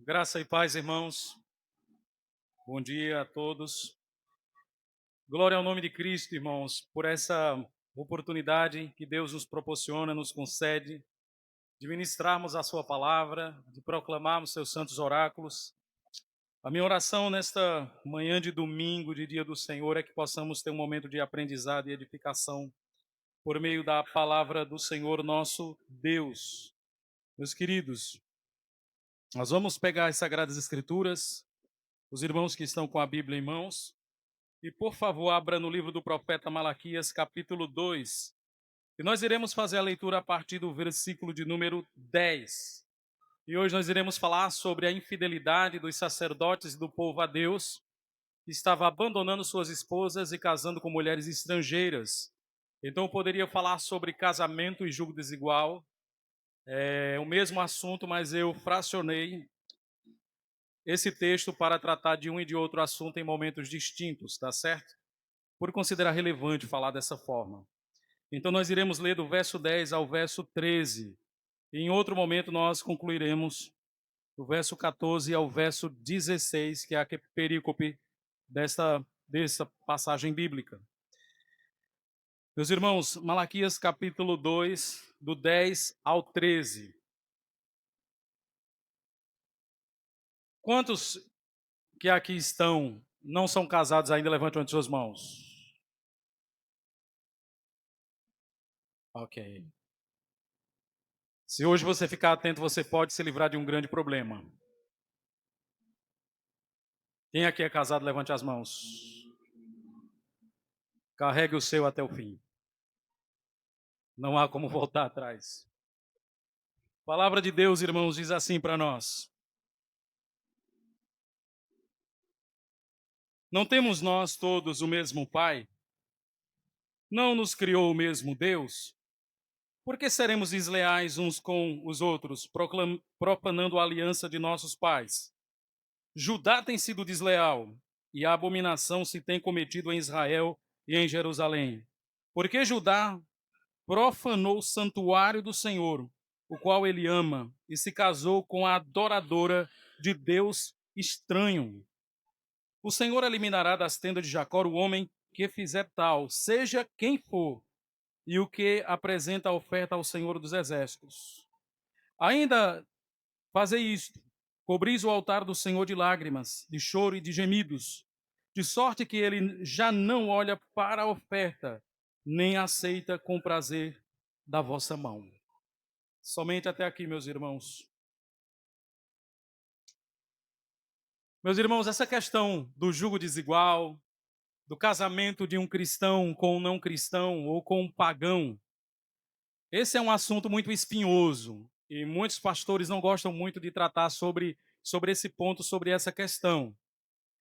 Graça e paz, irmãos. Bom dia a todos. Glória ao nome de Cristo, irmãos, por essa oportunidade que Deus nos proporciona, nos concede, de ministrarmos a sua palavra, de proclamarmos seus santos oráculos. A minha oração nesta manhã de domingo, de dia do Senhor, é que possamos ter um momento de aprendizado e edificação por meio da palavra do Senhor nosso Deus. Meus queridos, nós vamos pegar as Sagradas Escrituras, os irmãos que estão com a Bíblia em mãos, e, por favor, abra no livro do profeta Malaquias, capítulo 2. E nós iremos fazer a leitura a partir do versículo de número 10. E hoje nós iremos falar sobre a infidelidade dos sacerdotes e do povo a Deus, que estava abandonando suas esposas e casando com mulheres estrangeiras. Então eu poderia falar sobre casamento e julgo desigual. É o mesmo assunto, mas eu fracionei esse texto para tratar de um e de outro assunto em momentos distintos, tá certo? Por considerar relevante falar dessa forma. Então nós iremos ler do verso 10 ao verso 13. E em outro momento nós concluiremos do verso 14 ao verso 16, que é a perícope dessa passagem bíblica. Meus irmãos, Malaquias capítulo 2, do 10 ao 13. Quantos que aqui estão não são casados ainda? Levantem as suas mãos. Ok. Se hoje você ficar atento, você pode se livrar de um grande problema. Quem aqui é casado, levante as mãos. Carregue o seu até o fim. Não há como voltar atrás. A palavra de Deus, irmãos, diz assim para nós: não temos nós todos o mesmo Pai? Não nos criou o mesmo Deus? Por que seremos desleais uns com os outros, profanando a aliança de nossos pais? Judá tem sido desleal, e a abominação se tem cometido em Israel e em Jerusalém. Porque Judá profanou o santuário do Senhor, o qual ele ama, e se casou com a adoradora de Deus estranho. O Senhor eliminará das tendas de Jacó o homem que fizer tal, seja quem for, e o que apresenta a oferta ao Senhor dos Exércitos. Ainda fazei isto: cobris o altar do Senhor de lágrimas, de choro e de gemidos, de sorte que ele já não olha para a oferta, nem aceita com prazer da vossa mão. Somente até aqui, meus irmãos. Meus irmãos, essa questão do jugo desigual, do casamento de um cristão com um não cristão ou com um pagão, esse é um assunto muito espinhoso e muitos pastores não gostam muito de tratar sobre esse ponto, sobre essa questão.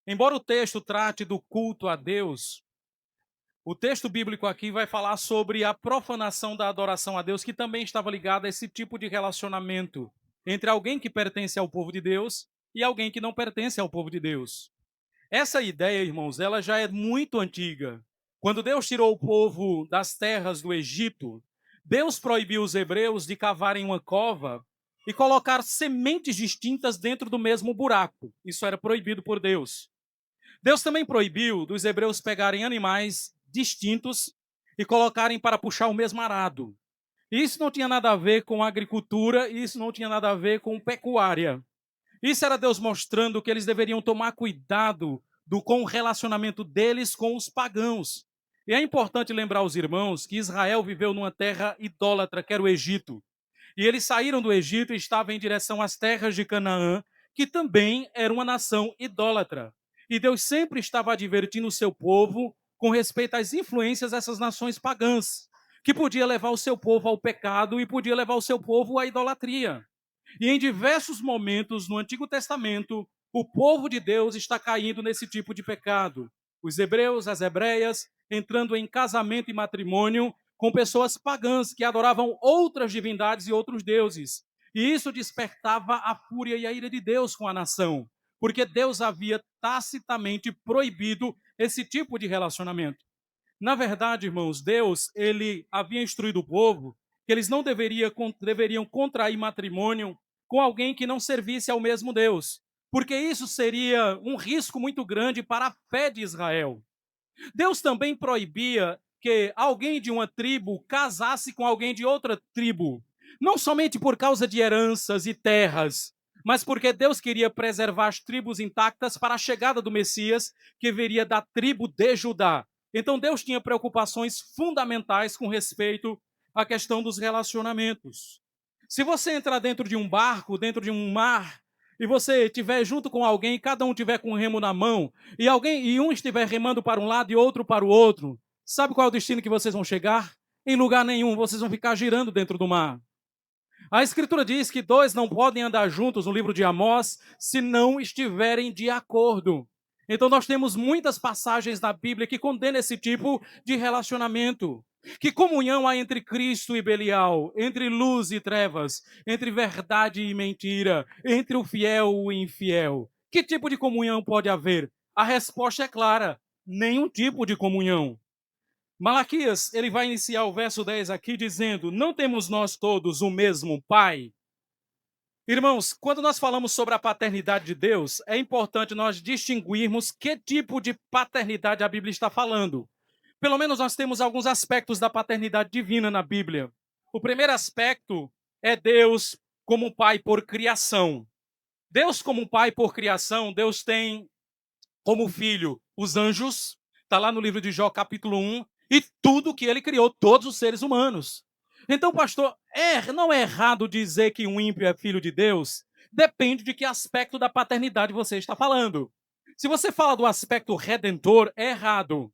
Embora o texto trate do culto a Deus, o texto bíblico aqui vai falar sobre a profanação da adoração a Deus, que também estava ligada a esse tipo de relacionamento entre alguém que pertence ao povo de Deus e alguém que não pertence ao povo de Deus. Essa ideia, irmãos, ela já é muito antiga. Quando Deus tirou o povo das terras do Egito, Deus proibiu os hebreus de cavarem uma cova e colocar sementes distintas dentro do mesmo buraco. Isso era proibido por Deus. Deus também proibiu dos hebreus pegarem animais distintos e colocarem para puxar o mesmo arado. Isso não tinha nada a ver com agricultura, isso não tinha nada a ver com pecuária. Isso era Deus mostrando que eles deveriam tomar cuidado com o relacionamento deles com os pagãos. E é importante lembrar aos irmãos que Israel viveu numa terra idólatra, que era o Egito. E eles saíram do Egito e estavam em direção às terras de Canaã, que também era uma nação idólatra. E Deus sempre estava advertindo o seu povo com respeito às influências dessas nações pagãs, que podia levar o seu povo ao pecado e podia levar o seu povo à idolatria. E em diversos momentos no Antigo Testamento, o povo de Deus está caindo nesse tipo de pecado. Os hebreus, as hebreias, entrando em casamento e matrimônio com pessoas pagãs que adoravam outras divindades e outros deuses. E isso despertava a fúria e a ira de Deus com a nação, porque Deus havia tacitamente proibido esse tipo de relacionamento. Na verdade, irmãos, Deus, ele havia instruído o povo que eles não deveriam contrair matrimônio com alguém que não servisse ao mesmo Deus, porque isso seria um risco muito grande para a fé de Israel. Deus também proibia que alguém de uma tribo casasse com alguém de outra tribo, não somente por causa de heranças e terras, mas porque Deus queria preservar as tribos intactas para a chegada do Messias, que viria da tribo de Judá. Então Deus tinha preocupações fundamentais com respeito à questão dos relacionamentos. Se você entrar dentro de um barco, dentro de um mar, e você estiver junto com alguém, cada um tiver com um remo na mão, e um estiver remando para um lado e outro para o outro, sabe qual é o destino que vocês vão chegar? Em lugar nenhum, vocês vão ficar girando dentro do mar. A Escritura diz que dois não podem andar juntos no livro de Amós se não estiverem de acordo. Então nós temos muitas passagens na Bíblia que condenam esse tipo de relacionamento. Que comunhão há entre Cristo e Belial, entre luz e trevas, entre verdade e mentira, entre o fiel e o infiel? Que tipo de comunhão pode haver? A resposta é clara: nenhum tipo de comunhão. Malaquias, ele vai iniciar o verso 10 aqui dizendo: não temos nós todos o mesmo Pai? Irmãos, quando nós falamos sobre a paternidade de Deus, é importante nós distinguirmos que tipo de paternidade a Bíblia está falando. Pelo menos nós temos alguns aspectos da paternidade divina na Bíblia. O primeiro aspecto é Deus como pai por criação. Deus como pai por criação, Deus tem como filho os anjos, está lá no livro de Jó, capítulo 1, e tudo que ele criou, todos os seres humanos. Então, pastor, não é errado dizer que um ímpio é filho de Deus? Depende de que aspecto da paternidade você está falando. Se você fala do aspecto redentor, é errado.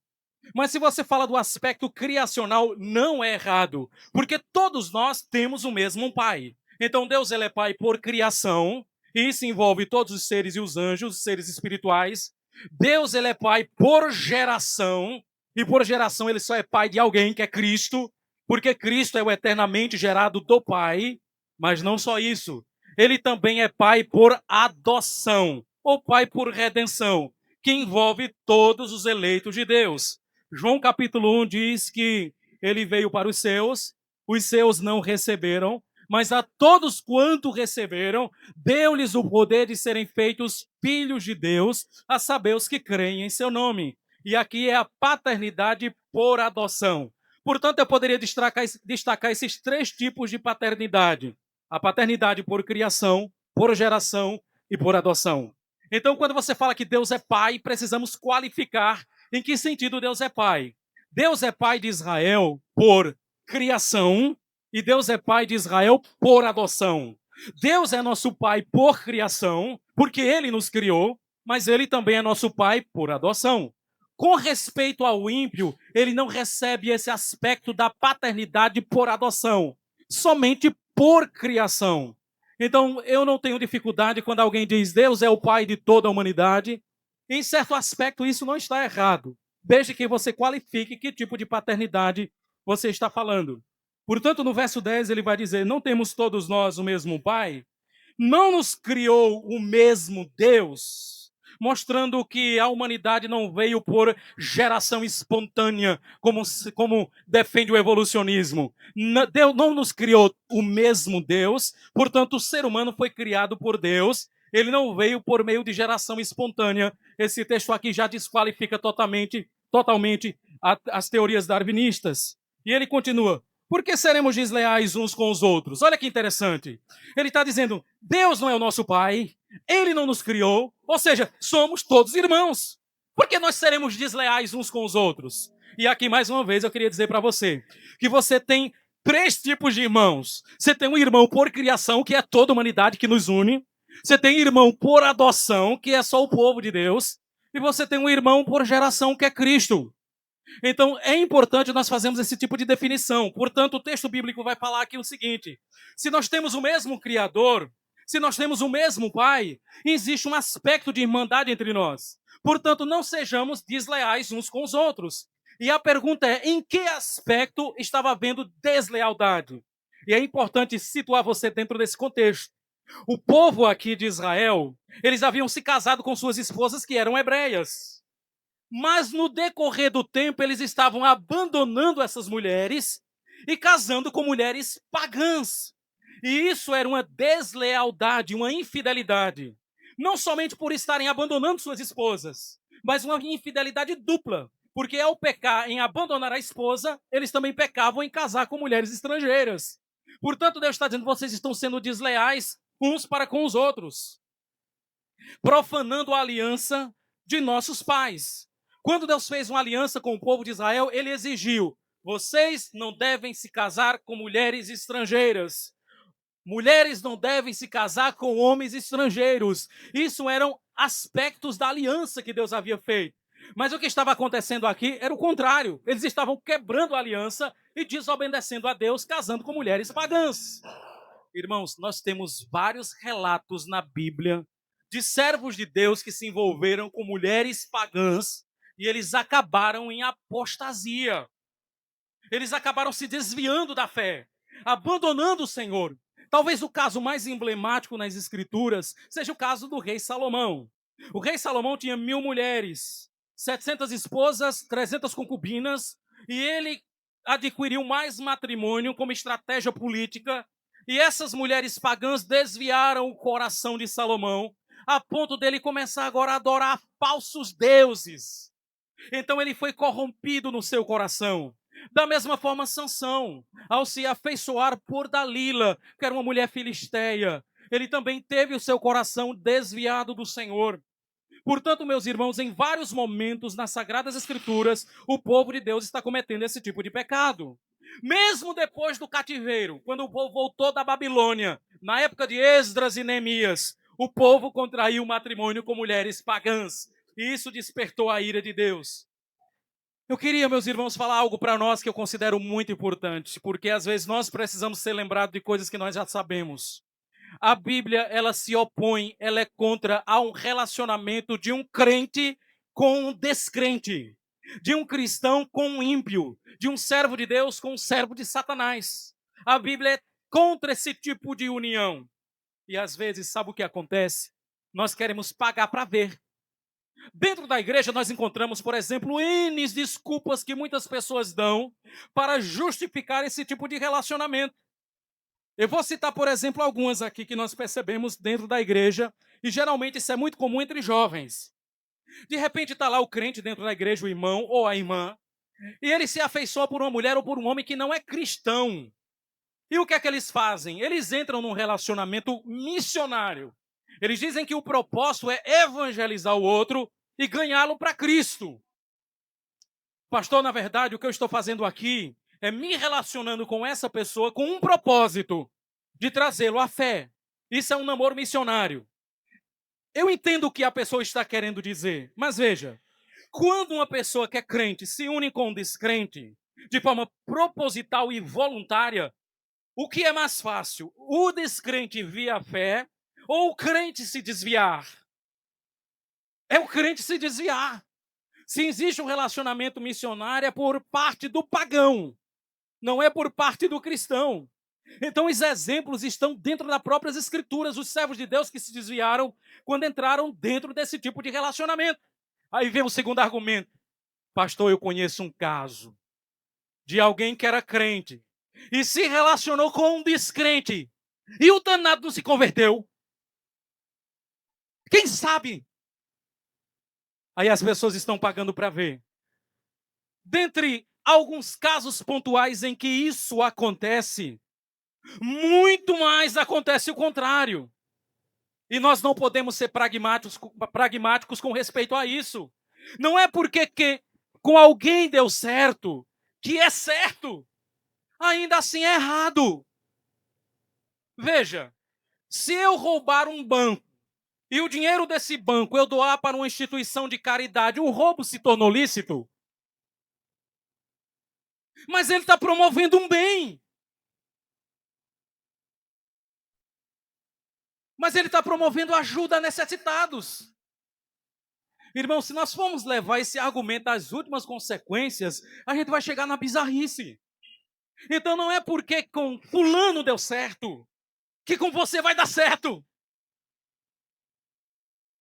Mas se você fala do aspecto criacional, não é errado, porque todos nós temos o mesmo pai. Então Deus ele é pai por criação, e isso envolve todos os seres e os anjos, os seres espirituais. Deus ele é pai por geração, e por geração ele só é pai de alguém, que é Cristo, porque Cristo é o eternamente gerado do Pai. Mas não só isso, ele também é pai por adoção, ou pai por redenção, que envolve todos os eleitos de Deus. João capítulo 1 diz que ele veio para os seus não receberam, mas a todos quanto receberam, deu-lhes o poder de serem feitos filhos de Deus, a saber, os que creem em seu nome. E aqui é a paternidade por adoção. Portanto, eu poderia destacar esses três tipos de paternidade: a paternidade por criação, por geração e por adoção. Então, quando você fala que Deus é pai, precisamos qualificar em que sentido Deus é pai. Deus é pai de Israel por criação e Deus é pai de Israel por adoção. Deus é nosso pai por criação, porque ele nos criou, mas ele também é nosso pai por adoção. Com respeito ao ímpio, ele não recebe esse aspecto da paternidade por adoção, somente por criação. Então, eu não tenho dificuldade quando alguém diz Deus é o pai de toda a humanidade. Em certo aspecto, isso não está errado, desde que você qualifique que tipo de paternidade você está falando. Portanto, no verso 10 ele vai dizer: não temos todos nós o mesmo Pai? Não nos criou o mesmo Deus? Mostrando que a humanidade não veio por geração espontânea, como defende o evolucionismo. Deus não nos criou o mesmo Deus, portanto o ser humano foi criado por Deus, ele não veio por meio de geração espontânea. Esse texto aqui já desqualifica totalmente as teorias darwinistas. E ele continua: por que seremos desleais uns com os outros? Olha que interessante. Ele está dizendo, Deus não é o nosso pai, ele não nos criou, ou seja, somos todos irmãos. Por que nós seremos desleais uns com os outros? E aqui, mais uma vez, eu queria dizer para você que você tem três tipos de irmãos. Você tem um irmão por criação, que é toda a humanidade que nos une. Você tem irmão por adoção, que é só o povo de Deus. E você tem um irmão por geração, que é Cristo. Então, é importante nós fazermos esse tipo de definição. Portanto, o texto bíblico vai falar aqui o seguinte: se nós temos o mesmo Criador, se nós temos o mesmo Pai, existe um aspecto de irmandade entre nós. Portanto, não sejamos desleais uns com os outros. E a pergunta é, em que aspecto estava havendo deslealdade? E é importante situar você dentro desse contexto. O povo aqui de Israel, eles haviam se casado com suas esposas que eram hebreias. Mas no decorrer do tempo, eles estavam abandonando essas mulheres e casando com mulheres pagãs. E isso era uma deslealdade, uma infidelidade. Não somente por estarem abandonando suas esposas, mas uma infidelidade dupla. Porque ao pecar em abandonar a esposa, eles também pecavam em casar com mulheres estrangeiras. Portanto, Deus está dizendo: vocês estão sendo desleais uns para com os outros, profanando a aliança de nossos pais. Quando Deus fez uma aliança com o povo de Israel, ele exigiu: vocês não devem se casar com mulheres estrangeiras. Mulheres não devem se casar com homens estrangeiros. Isso eram aspectos da aliança que Deus havia feito. Mas o que estava acontecendo aqui era o contrário. Eles estavam quebrando a aliança e desobedecendo a Deus, casando com mulheres pagãs. Irmãos, nós temos vários relatos na Bíblia de servos de Deus que se envolveram com mulheres pagãs e eles acabaram em apostasia. Eles acabaram se desviando da fé, abandonando o Senhor. Talvez o caso mais emblemático nas Escrituras seja o caso do rei Salomão. O rei Salomão tinha 1000 mulheres, 700 esposas, 300 concubinas, e ele adquiriu mais matrimônio como estratégia política. E essas mulheres pagãs desviaram o coração de Salomão, a ponto dele começar agora a adorar falsos deuses. Então ele foi corrompido no seu coração. Da mesma forma, Sansão, ao se afeiçoar por Dalila, que era uma mulher filisteia, ele também teve o seu coração desviado do Senhor. Portanto, meus irmãos, em vários momentos nas Sagradas Escrituras, o povo de Deus está cometendo esse tipo de pecado. Mesmo depois do cativeiro, quando o povo voltou da Babilônia, na época de Esdras e Neemias, o povo contraiu matrimônio com mulheres pagãs. E isso despertou a ira de Deus. Eu queria, meus irmãos, falar algo para nós que eu considero muito importante, porque às vezes nós precisamos ser lembrados de coisas que nós já sabemos. A Bíblia, ela se opõe, ela é contra a um relacionamento de um crente com um descrente, de um cristão com um ímpio, de um servo de Deus com um servo de Satanás. A Bíblia é contra esse tipo de união. E às vezes, sabe o que acontece? Nós queremos pagar para ver. Dentro da igreja nós encontramos, por exemplo, N desculpas que muitas pessoas dão para justificar esse tipo de relacionamento. Eu vou citar, por exemplo, algumas aqui que nós percebemos dentro da igreja, e geralmente isso é muito comum entre jovens. De repente está lá o crente dentro da igreja, o irmão ou a irmã, e ele se afeiçoa por uma mulher ou por um homem que não é cristão. E o que é que eles fazem? Eles entram num relacionamento missionário. Eles dizem que o propósito é evangelizar o outro e ganhá-lo para Cristo. Pastor, na verdade, o que eu estou fazendo aqui é me relacionando com essa pessoa com um propósito de trazê-lo à fé. Isso é um namoro missionário. Eu entendo o que a pessoa está querendo dizer, mas veja, quando uma pessoa que é crente se une com um descrente de forma proposital e voluntária, o que é mais fácil? O descrente vir à fé ou o crente se desviar? É o crente se desviar. Se existe um relacionamento missionário, é por parte do pagão, não é por parte do cristão. Então, os exemplos estão dentro das próprias Escrituras, os servos de Deus que se desviaram quando entraram dentro desse tipo de relacionamento. Aí vem o segundo argumento. Pastor, eu conheço um caso de alguém que era crente e se relacionou com um descrente e o danado não se converteu. Quem sabe? Aí as pessoas estão pagando para ver. Dentre alguns casos pontuais em que isso acontece, muito mais acontece o contrário. E nós não podemos ser pragmáticos com respeito a isso. Não é porque com alguém deu certo, que é certo. Ainda assim é errado. Veja, se eu roubar um banco e o dinheiro desse banco eu doar para uma instituição de caridade, o roubo se tornou lícito? Mas ele está promovendo um bem. Mas ele está promovendo ajuda a necessitados. Irmão, se nós formos levar esse argumento às últimas consequências, a gente vai chegar na bizarrice. Então não é porque com fulano deu certo, que com você vai dar certo.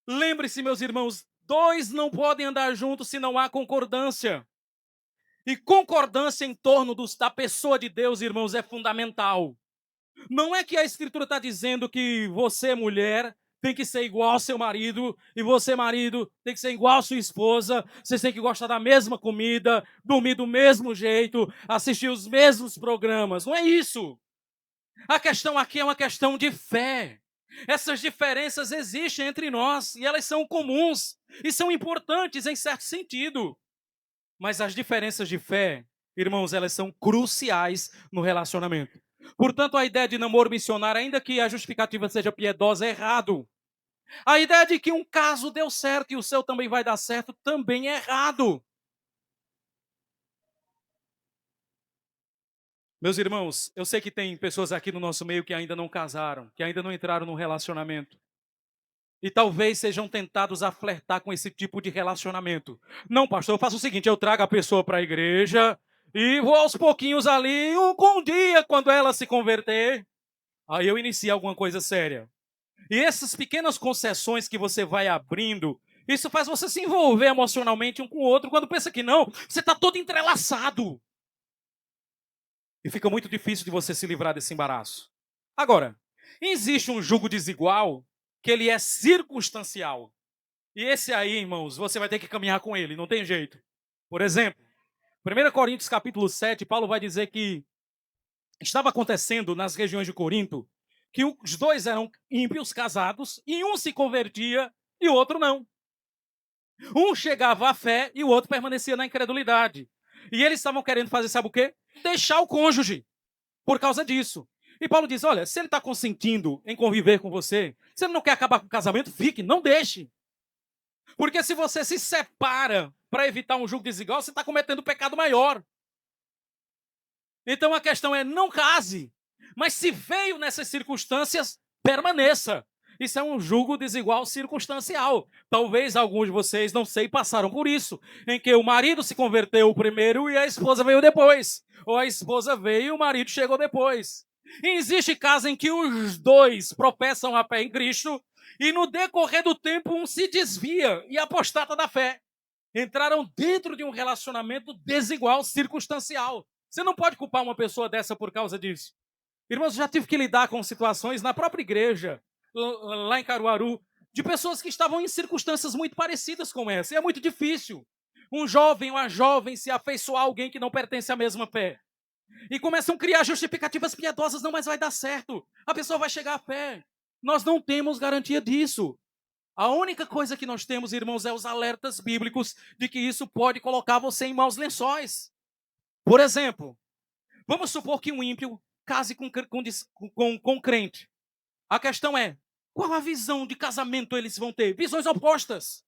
Lembre-se, meus irmãos, dois não podem andar juntos se não há concordância. E concordância em torno da pessoa de Deus, irmãos, é fundamental. Não é que a Escritura está dizendo que você, mulher, tem que ser igual ao seu marido, e você, marido, tem que ser igual à sua esposa, vocês têm que gostar da mesma comida, dormir do mesmo jeito, assistir os mesmos programas. Não é isso. A questão aqui é uma questão de fé. Essas diferenças existem entre nós e elas são comuns e são importantes em certo sentido. Mas as diferenças de fé, irmãos, elas são cruciais no relacionamento. Portanto, a ideia de namoro missionário, ainda que a justificativa seja piedosa, é errado. A ideia de que um caso deu certo e o seu também vai dar certo, também é errado. Meus irmãos, eu sei que tem pessoas aqui no nosso meio que ainda não casaram, que ainda não entraram num relacionamento. E talvez sejam tentados a flertar com esse tipo de relacionamento. Não, pastor, eu faço o seguinte, eu trago a pessoa para a igreja e vou aos pouquinhos ali, um dia, quando ela se converter, aí eu inicio alguma coisa séria. E essas pequenas concessões que você vai abrindo, isso faz você se envolver emocionalmente um com o outro, quando pensa que não, você está todo entrelaçado. E fica muito difícil de você se livrar desse embaraço. Agora, existe um jugo desigual que ele é circunstancial. E esse aí, irmãos, você vai ter que caminhar com ele, não tem jeito. Por exemplo, 1 Coríntios capítulo 7, Paulo vai dizer que estava acontecendo nas regiões de Corinto que os dois eram ímpios casados e um se convertia e o outro não. Um chegava à fé e o outro permanecia na incredulidade. E eles estavam querendo fazer, sabe o quê? Deixar o cônjuge por causa disso. E Paulo diz, olha, se ele está consentindo em conviver com você, se ele não quer acabar com o casamento, fique, não deixe. Porque se você se separa para evitar um jugo desigual, você está cometendo um pecado maior. Então a questão é, não case. Mas se veio nessas circunstâncias, permaneça. Isso é um jugo desigual circunstancial. Talvez alguns de vocês, não sei, passaram por isso, em que o marido se converteu primeiro e a esposa veio depois. Ou a esposa veio e o marido chegou depois. E existe casos em que os dois professam a fé em Cristo e no decorrer do tempo um se desvia e apostata da fé. Entraram dentro de um relacionamento desigual, circunstancial. Você não pode culpar uma pessoa dessa por causa disso. Irmãos, eu já tive que lidar com situações na própria igreja, lá em Caruaru, de pessoas que estavam em circunstâncias muito parecidas com essa. E é muito difícil. Um jovem ou uma jovem se afeiçoar a alguém que não pertence à mesma fé. E começam a criar justificativas piedosas, não, mas vai dar certo. A pessoa vai chegar à fé. Nós não temos garantia disso. A única coisa que nós temos, irmãos, é os alertas bíblicos de que isso pode colocar você em maus lençóis. Por exemplo, vamos supor que um ímpio case com crente. A questão é, qual a visão de casamento eles vão ter? Visões opostas.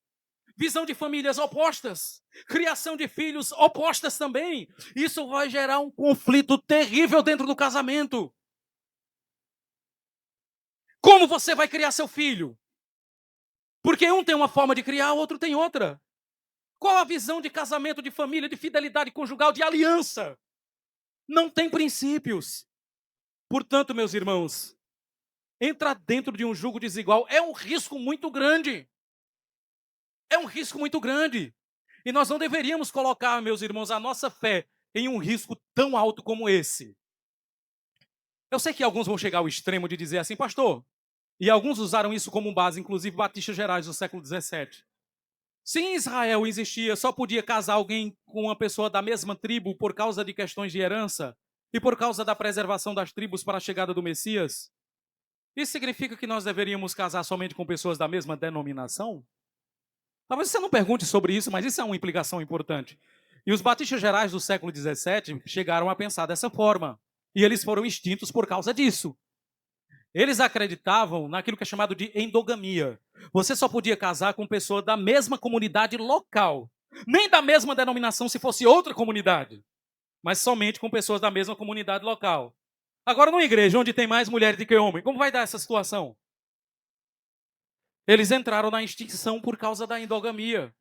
Visão de famílias opostas. Criação de filhos opostas também. Isso vai gerar um conflito terrível dentro do casamento. Como você vai criar seu filho? Porque um tem uma forma de criar, o outro tem outra. Qual a visão de casamento, de família, de fidelidade conjugal, de aliança? Não tem princípios. Portanto, meus irmãos, entrar dentro de um jugo desigual é um risco muito grande. É um risco muito grande. E nós não deveríamos colocar, meus irmãos, a nossa fé em um risco tão alto como esse. Eu sei que alguns vão chegar ao extremo de dizer assim, pastor, e alguns usaram isso como base, inclusive batistas gerais do século XVII. Se em Israel existia, só podia casar alguém com uma pessoa da mesma tribo por causa de questões de herança e por causa da preservação das tribos para a chegada do Messias, isso significa que nós deveríamos casar somente com pessoas da mesma denominação? Talvez você não pergunte sobre isso, mas isso é uma implicação importante. E os batistas gerais do século XVII chegaram a pensar dessa forma. E eles foram extintos por causa disso. Eles acreditavam naquilo que é chamado de endogamia. Você só podia casar com pessoa da mesma comunidade local. Nem da mesma denominação se fosse outra comunidade. Mas somente com pessoas da mesma comunidade local. Agora, numa igreja onde tem mais mulheres do que homens, como vai dar essa situação? Eles entraram na extinção por causa da endogamia.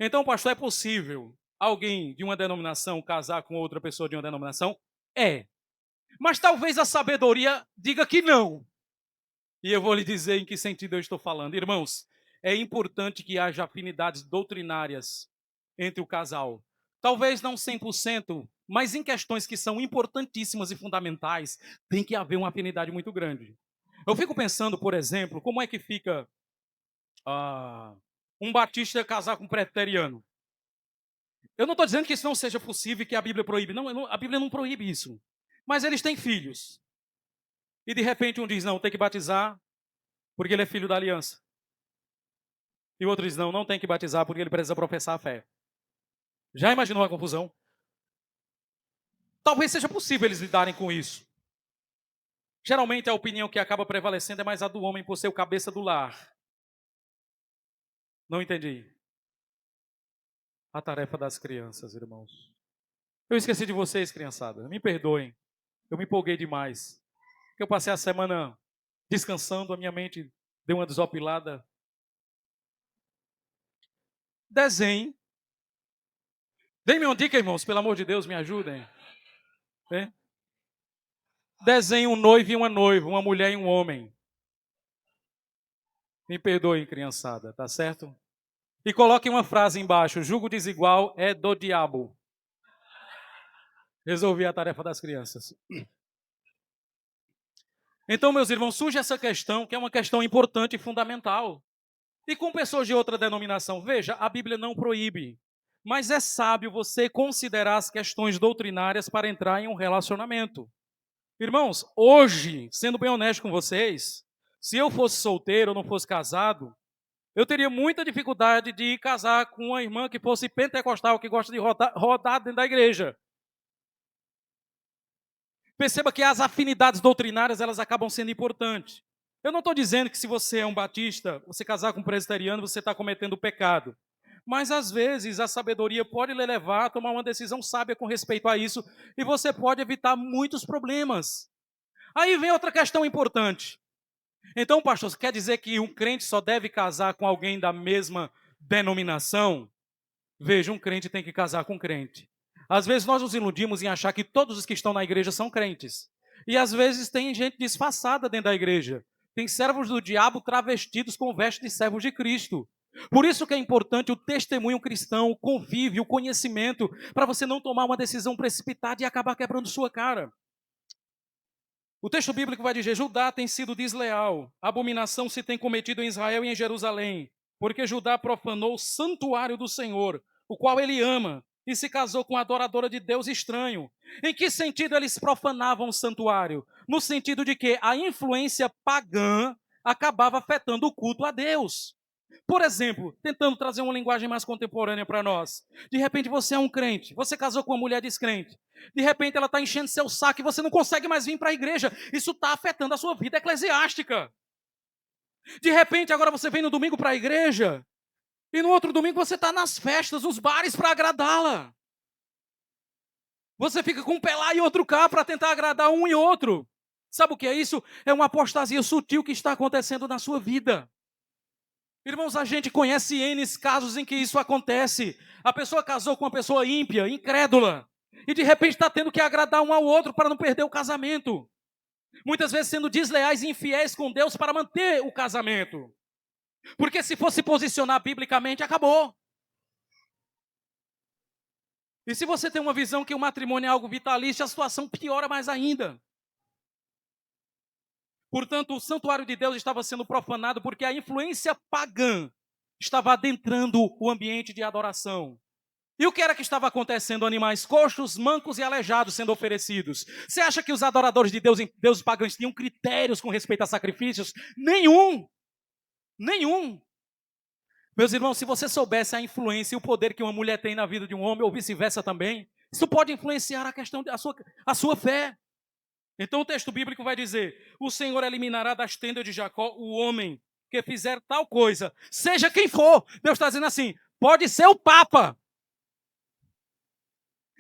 Então, pastor, é possível alguém de uma denominação casar com outra pessoa de uma denominação? É. Mas talvez a sabedoria diga que não. E eu vou lhe dizer em que sentido eu estou falando. Irmãos, é importante que haja afinidades doutrinárias entre o casal. Talvez não 100%, Mas em questões que são importantíssimas e fundamentais, tem que haver uma afinidade muito grande. Eu fico pensando, por exemplo, como é que fica um batista casar com um presbiteriano. Eu não estou dizendo que isso não seja possível e que a Bíblia proíbe. Não, a Bíblia não proíbe isso. Mas eles têm filhos. E de repente um diz, não, tem que batizar porque ele é filho da aliança. E o outro diz, não, não tem que batizar porque ele precisa professar a fé. Já imaginou a confusão? Talvez seja possível eles lidarem com isso. Geralmente a opinião que acaba prevalecendo é mais a do homem por ser o cabeça do lar. Não entendi. A tarefa das crianças, irmãos. Eu esqueci de vocês, criançada. Me perdoem. Eu me empolguei demais. Porque eu passei a semana descansando, a minha mente deu uma desopilada. Desenhe. Deem-me uma dica, irmãos, pelo amor de Deus, me ajudem. É? Desenhe um noivo e uma noiva, uma mulher e um homem. Me perdoem, criançada, tá certo? E coloque uma frase embaixo: jugo desigual é do diabo. Resolvi a tarefa das crianças. Então, meus irmãos, surge essa questão, que é uma questão importante e fundamental. E com pessoas de outra denominação, veja, a Bíblia não proíbe. Mas é sábio você considerar as questões doutrinárias para entrar em um relacionamento. Irmãos, hoje, sendo bem honesto com vocês, se eu fosse solteiro ou não fosse casado, eu teria muita dificuldade de casar com uma irmã que fosse pentecostal, que gosta de rodar dentro da igreja. Perceba que as afinidades doutrinárias, elas acabam sendo importantes. Eu não estou dizendo que se você é um batista, você casar com um presbiteriano, você está cometendo pecado. Mas às vezes a sabedoria pode lhe levar a tomar uma decisão sábia com respeito a isso, e você pode evitar muitos problemas. Aí vem outra questão importante. Então, pastor, quer dizer que um crente só deve casar com alguém da mesma denominação? Veja, um crente tem que casar com um crente. Às vezes nós nos iludimos em achar que todos os que estão na igreja são crentes. E às vezes tem gente disfarçada dentro da igreja. Tem servos do diabo travestidos com vestes de servos de Cristo. Por isso que é importante o testemunho cristão, o convívio, o conhecimento, para você não tomar uma decisão precipitada e acabar quebrando sua cara. O texto bíblico vai dizer: Judá tem sido desleal, abominação se tem cometido em Israel e em Jerusalém, porque Judá profanou o santuário do Senhor, o qual ele ama, e se casou com a adoradora de Deus estranho. Em que sentido eles profanavam o santuário? No sentido de que a influência pagã acabava afetando o culto a Deus. Por exemplo, tentando trazer uma linguagem mais contemporânea para nós. De repente você é um crente, você casou com uma mulher descrente. De repente ela está enchendo seu saco e você não consegue mais vir para a igreja. Isso está afetando a sua vida eclesiástica. De repente agora você vem no domingo para a igreja e no outro domingo você está nas festas, nos bares para agradá-la. Você fica com um pé lá e outro cá para tentar agradar um e outro. Sabe o que é isso? É uma apostasia sutil que está acontecendo na sua vida. Irmãos, a gente conhece N casos em que isso acontece. A pessoa casou com uma pessoa ímpia, incrédula, e de repente está tendo que agradar um ao outro para não perder o casamento. Muitas vezes sendo desleais e infiéis com Deus para manter o casamento. Porque se fosse posicionar biblicamente, acabou. E se você tem uma visão que o matrimônio é algo vitalício, a situação piora mais ainda. Portanto, o santuário de Deus estava sendo profanado porque a influência pagã estava adentrando o ambiente de adoração. E o que era que estava acontecendo? Animais coxos, mancos e aleijados sendo oferecidos. Você acha que os adoradores de Deus, deuses pagãos, tinham critérios com respeito a sacrifícios? Nenhum. Nenhum. Meus irmãos, se você soubesse a influência e o poder que uma mulher tem na vida de um homem, ou vice-versa também, isso pode influenciar a questão a sua fé. Então o texto bíblico vai dizer: o Senhor eliminará das tendas de Jacó o homem que fizer tal coisa, seja quem for. Deus está dizendo assim: pode ser o Papa.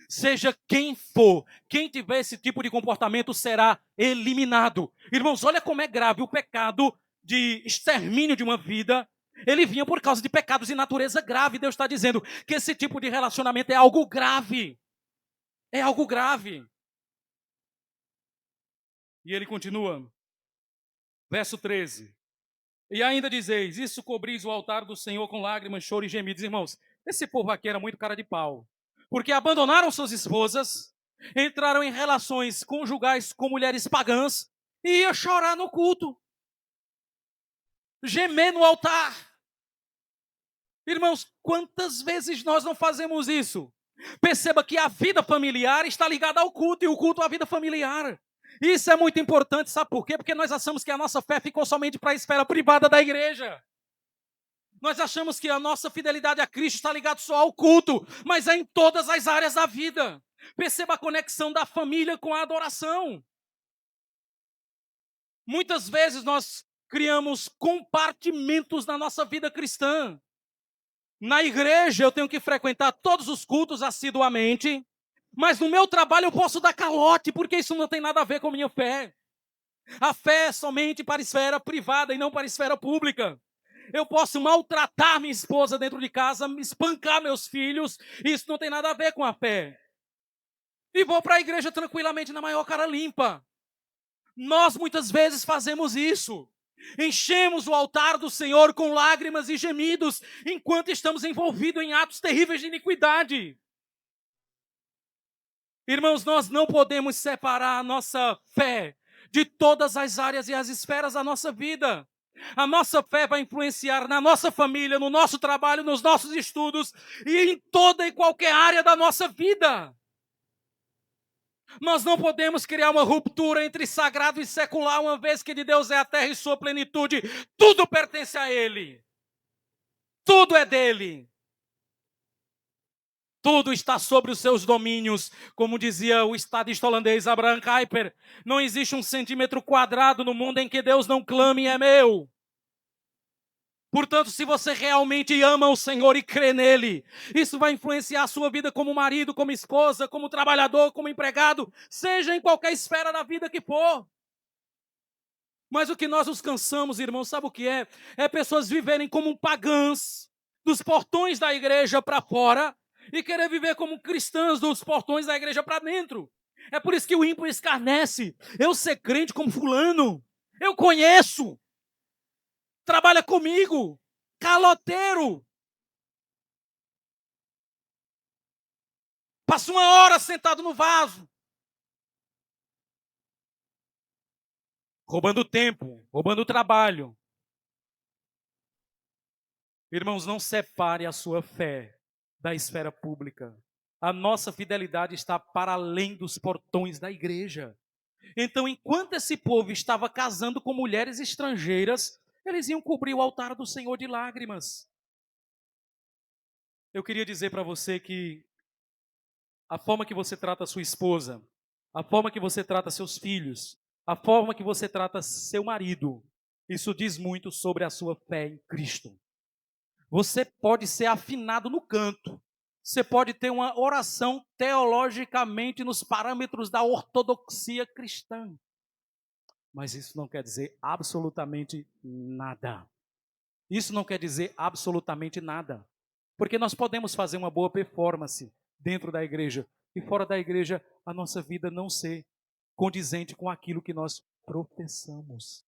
Seja quem for, quem tiver esse tipo de comportamento será eliminado. Irmãos, olha como é grave o pecado de extermínio de uma vida. Ele vinha por causa de pecados de natureza grave. Deus está dizendo que esse tipo de relacionamento é algo grave. É algo grave. E ele continua, verso 13. E ainda dizeis: isso cobris o altar do Senhor com lágrimas, choro e gemidos. Irmãos, esse povo aqui era muito cara de pau. Porque abandonaram suas esposas, entraram em relações conjugais com mulheres pagãs e ia chorar no culto, gemer no altar. Irmãos, quantas vezes nós não fazemos isso? Perceba que a vida familiar está ligada ao culto e o culto à vida familiar. Isso é muito importante, sabe por quê? Porque nós achamos que a nossa fé ficou somente para a esfera privada da igreja. Nós achamos que a nossa fidelidade a Cristo está ligada só ao culto, mas é em todas as áreas da vida. Perceba a conexão da família com a adoração. Muitas vezes nós criamos compartimentos na nossa vida cristã. Na igreja eu tenho que frequentar todos os cultos assiduamente, mas no meu trabalho eu posso dar calote, porque isso não tem nada a ver com a minha fé. A fé é somente para a esfera privada e não para a esfera pública. Eu posso maltratar minha esposa dentro de casa, espancar meus filhos, isso não tem nada a ver com a fé. E vou para a igreja tranquilamente na maior cara limpa. Nós muitas vezes fazemos isso. Enchemos o altar do Senhor com lágrimas e gemidos, enquanto estamos envolvidos em atos terríveis de iniquidade. Irmãos, nós não podemos separar a nossa fé de todas as áreas e as esferas da nossa vida. A nossa fé vai influenciar na nossa família, no nosso trabalho, nos nossos estudos e em toda e qualquer área da nossa vida. Nós não podemos criar uma ruptura entre sagrado e secular, uma vez que de Deus é a terra e sua plenitude. Tudo pertence a Ele. Tudo é dele. Tudo está sobre os seus domínios. Como dizia o estadista holandês Abraham Kuyper, não existe um centímetro quadrado no mundo em que Deus não clame é meu. Portanto, se você realmente ama o Senhor e crê nele, isso vai influenciar a sua vida como marido, como esposa, como trabalhador, como empregado, seja em qualquer esfera da vida que for. Mas o que nós nos cansamos, irmãos, sabe o que é? É pessoas viverem como pagãs, dos portões da igreja para fora, e querer viver como cristãs dos portões da igreja para dentro. É por isso que o ímpio escarnece. Eu ser crente como fulano, eu conheço. Trabalha comigo, caloteiro. Passa uma hora sentado no vaso. Roubando tempo, roubando trabalho. Irmãos, não separe a sua fé da esfera pública. A nossa fidelidade está para além dos portões da igreja. Então, enquanto esse povo estava casando com mulheres estrangeiras, eles iam cobrir o altar do Senhor de lágrimas. Eu queria dizer para você que a forma que você trata a sua esposa, a forma que você trata seus filhos, a forma que você trata seu marido, isso diz muito sobre a sua fé em Cristo. Você pode ser afinado no canto, você pode ter uma oração teologicamente nos parâmetros da ortodoxia cristã, mas isso não quer dizer absolutamente nada. Isso não quer dizer absolutamente nada. Porque nós podemos fazer uma boa performance dentro da igreja e fora da igreja a nossa vida não ser condizente com aquilo que nós professamos.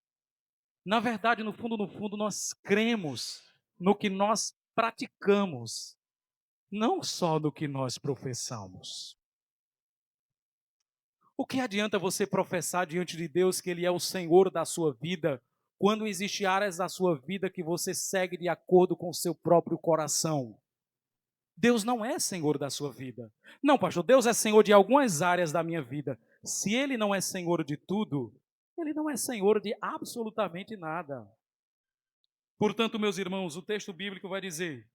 Na verdade, no fundo, nós cremos no que nós praticamos, não só no que nós professamos. O que adianta você professar diante de Deus que Ele é o Senhor da sua vida, quando existem áreas da sua vida que você segue de acordo com o seu próprio coração? Deus não é Senhor da sua vida. Não, pastor, Deus é Senhor de algumas áreas da minha vida. Se Ele não é Senhor de tudo, Ele não é Senhor de absolutamente nada. Portanto, meus irmãos, o texto bíblico vai dizer: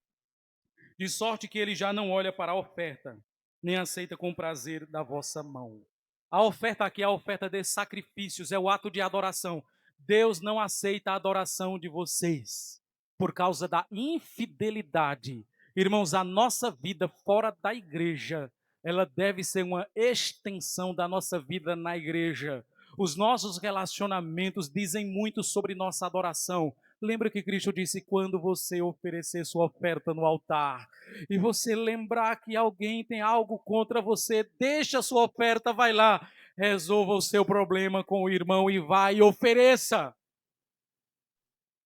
de sorte que Ele já não olha para a oferta, nem aceita com prazer da vossa mão. A oferta aqui é a oferta de sacrifícios, é o ato de adoração. Deus não aceita a adoração de vocês por causa da infidelidade. Irmãos, a nossa vida fora da igreja, ela deve ser uma extensão da nossa vida na igreja. Os nossos relacionamentos dizem muito sobre nossa adoração. Lembra que Cristo disse: quando você oferecer sua oferta no altar, e você lembrar que alguém tem algo contra você, deixa a sua oferta, vai lá, resolva o seu problema com o irmão e vai e ofereça.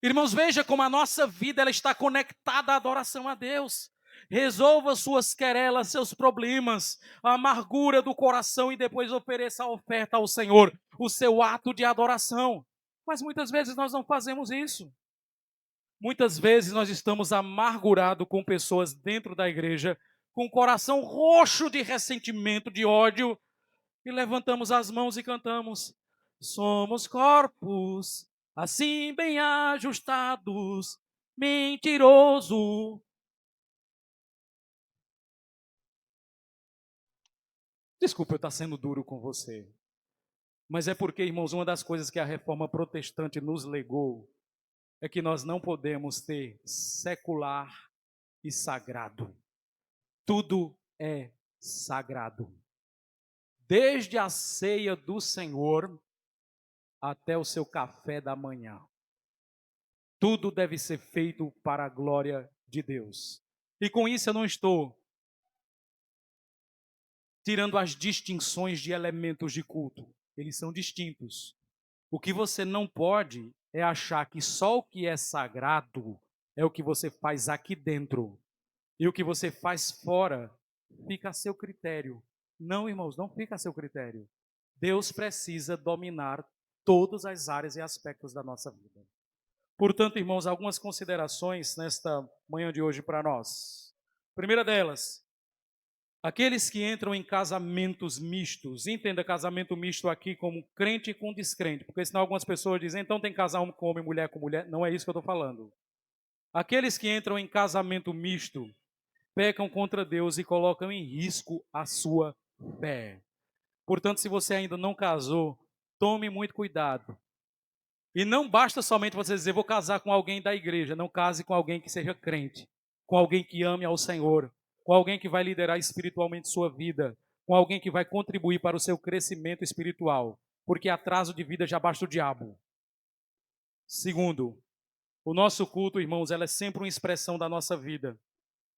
Irmãos, veja como a nossa vida ela está conectada à adoração a Deus. Resolva suas querelas, seus problemas, a amargura do coração e depois ofereça a oferta ao Senhor, o seu ato de adoração. Mas muitas vezes nós não fazemos isso. Muitas vezes nós estamos amargurados com pessoas dentro da igreja, com o coração roxo de ressentimento, de ódio, e levantamos as mãos e cantamos: somos corpos assim bem ajustados, mentiroso. Desculpa eu estar sendo duro com você, mas é porque, irmãos, uma das coisas que a reforma protestante nos legou é que nós não podemos ter secular e sagrado. Tudo é sagrado. Desde a ceia do Senhor até o seu café da manhã. Tudo deve ser feito para a glória de Deus. E com isso eu não estou tirando as distinções de elementos de culto. Eles são distintos. O que você não pode é achar que só o que é sagrado é o que você faz aqui dentro. E o que você faz fora fica a seu critério. Não, irmãos, não fica a seu critério. Deus precisa dominar todas as áreas e aspectos da nossa vida. Portanto, irmãos, algumas considerações nesta manhã de hoje para nós. Primeira delas, aqueles que entram em casamentos mistos, entenda casamento misto aqui como crente com descrente, porque senão algumas pessoas dizem, então tem casal com homem, mulher com mulher. Não é isso que eu estou falando. Aqueles que entram em casamento misto pecam contra Deus e colocam em risco a sua fé. Portanto, se você ainda não casou, tome muito cuidado. E não basta somente você dizer, vou casar com alguém da igreja. Não case com alguém que seja crente, com alguém que ame ao Senhor, com alguém que vai liderar espiritualmente sua vida, com alguém que vai contribuir para o seu crescimento espiritual, porque atraso de vida já basta o diabo. Segundo, o nosso culto, irmãos, ela é sempre uma expressão da nossa vida,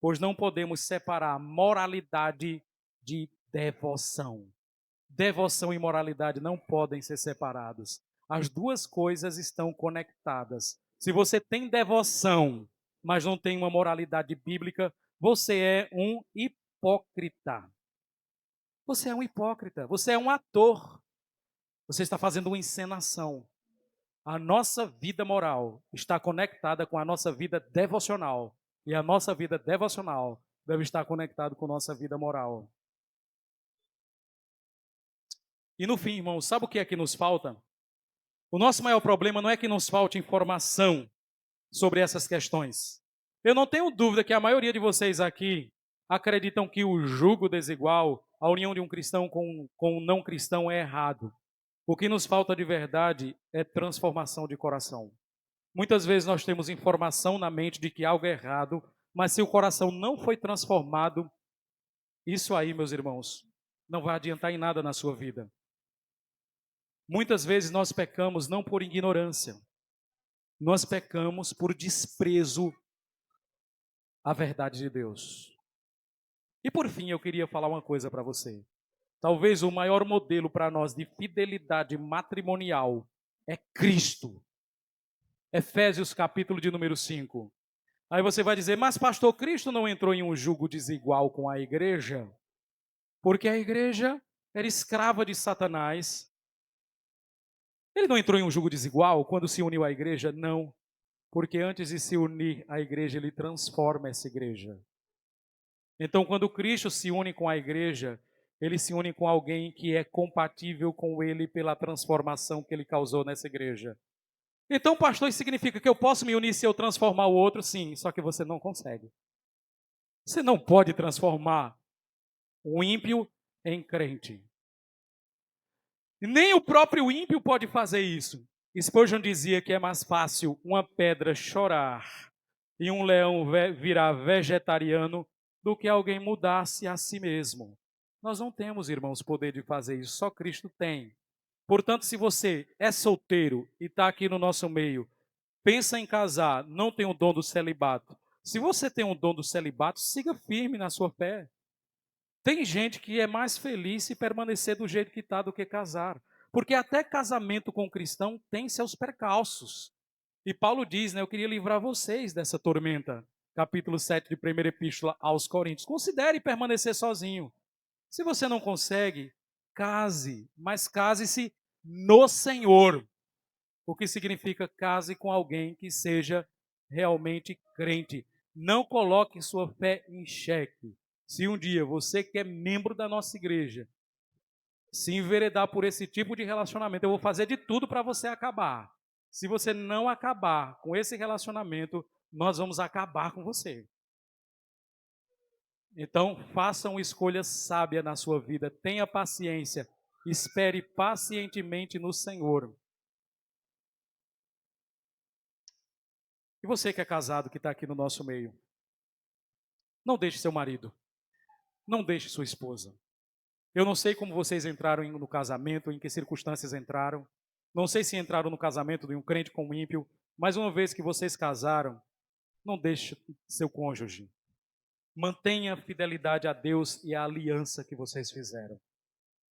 pois não podemos separar moralidade de devoção. Devoção e moralidade não podem ser separados. As duas coisas estão conectadas. Se você tem devoção, mas não tem uma moralidade bíblica, você é um hipócrita. Você é um hipócrita, você é um ator. Você está fazendo uma encenação. A nossa vida moral está conectada com a nossa vida devocional. E a nossa vida devocional deve estar conectada com a nossa vida moral. E no fim, irmãos, sabe o que é que nos falta? O nosso maior problema não é que nos falte informação sobre essas questões. Eu não tenho dúvida que a maioria de vocês aqui acreditam que o jugo desigual, a união de um cristão com um não cristão é errado. O que nos falta de verdade é transformação de coração. Muitas vezes nós temos informação na mente de que algo é errado, mas se o coração não foi transformado, isso aí, meus irmãos, não vai adiantar em nada na sua vida. Muitas vezes nós pecamos não por ignorância, nós pecamos por desprezo à verdade de Deus. E por fim, eu queria falar uma coisa para você. Talvez o maior modelo para nós de fidelidade matrimonial é Cristo. Efésios capítulo de número 5. Aí você vai dizer, mas pastor, Cristo não entrou em um jugo desigual com a igreja? Porque a igreja era escrava de Satanás. Ele não entrou em um jugo desigual quando se uniu à igreja? Não. Porque antes de se unir à igreja, ele transforma essa igreja. Então, quando Cristo se une com a igreja, ele se une com alguém que é compatível com ele pela transformação que ele causou nessa igreja. Então, pastor, isso significa que eu posso me unir se eu transformar o outro? Sim, só que você não consegue. Você não pode transformar o ímpio em crente. Nem o próprio ímpio pode fazer isso. Spurgeon dizia que é mais fácil uma pedra chorar e um leão virar vegetariano do que alguém mudar-se a si mesmo. Nós não temos, irmãos, poder de fazer isso, só Cristo tem. Portanto, se você é solteiro e está aqui no nosso meio, pensa em casar, não tem o dom do celibato. Se você tem o dom do celibato, siga firme na sua fé. Tem gente que é mais feliz se permanecer do jeito que está do que casar. Porque até casamento com cristão tem seus percalços. E Paulo diz, né, eu queria livrar vocês dessa tormenta. capítulo 7 de 1ª Epístola aos Coríntios. Considere permanecer sozinho. Se você não consegue, case, mas case-se no Senhor. O que significa case com alguém que seja realmente crente. Não coloque sua fé em xeque. Se um dia você que é membro da nossa igreja se enveredar por esse tipo de relacionamento, eu vou fazer de tudo para você acabar. Se você não acabar com esse relacionamento, nós vamos acabar com você. Então, faça uma escolha sábia na sua vida, tenha paciência, espere pacientemente no Senhor. E você que é casado, que está aqui no nosso meio, não deixe seu marido, não deixe sua esposa. Eu não sei como vocês entraram no casamento, em que circunstâncias entraram. Não sei se entraram no casamento de um crente com um ímpio, mas uma vez que vocês casaram, não deixe seu cônjuge. Mantenha a fidelidade a Deus e a aliança que vocês fizeram.